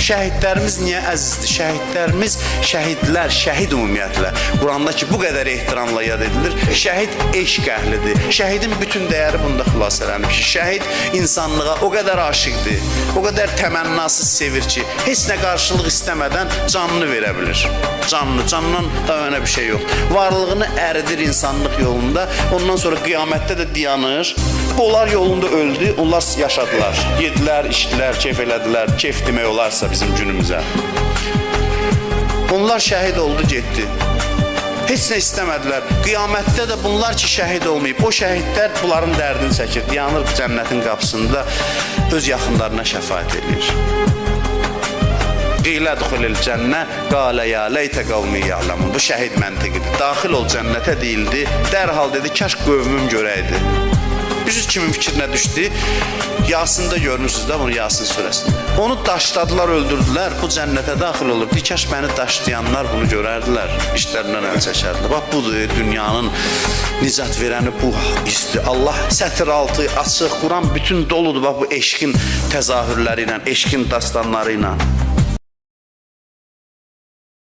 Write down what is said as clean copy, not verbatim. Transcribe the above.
Şəhidlərimiz niyə əzizdir? Şəhidlərimiz, şəhidlər, şəhid ümumiyyətlə Quranda ki, bu qədər ehtiramla yad edilir. Şəhid eşq əhlidir. Şəhidin bütün dəyəri bunda xülasələnib ki, şəhid insanlığa o qədər aşiqdir, o qədər təmənnasız sevir ki, heç nə qarşılıq istəmədən canını verə bilir. Canından da önə bir şey yox. Varlığını əridir insanlıq yolunda, ondan sonra qiyamətdə də dayanır. Onlar yolunda öldü, onlar yaşadılar. Yedilər, içdilər, keyf elədilər. Keyf demək olarsa bizim günümüzə. Onlar şəhid oldu, getdi. Heç nə istəmədilər. Qiyamətdə də bunlar ki, şəhid olmayıb. O şəhidlər bunların dərdini çəkir. Dayanır cənnətin qapısında, öz yaxınlarına şəfaət edir. Qilə duxulil cənnə, qalə ya leytə qavmi ya'lamun. Bu şəhid məntiqidir. Daxil ol cənnətə deyildi. Dərhal dedi, kaş qövmüm görəydi. Üzüz kimin fikrinə düşdü? Yasında görmüşsünüz də bunu, Yasin surəsində. Onu daşladılar, öldürdülər. Bu cənnətə daxil olurdu. Kaş məni daşlayanlar bunu görərdilər. İşlərindən əl çəkərdilər. Bax, budur dünyanın nicat verəni bu isti. Allah sətir altı açıq, Quran bütün doludur. Bax, bu eşqin təzahürləri ilə, eşqin dastanları ilə.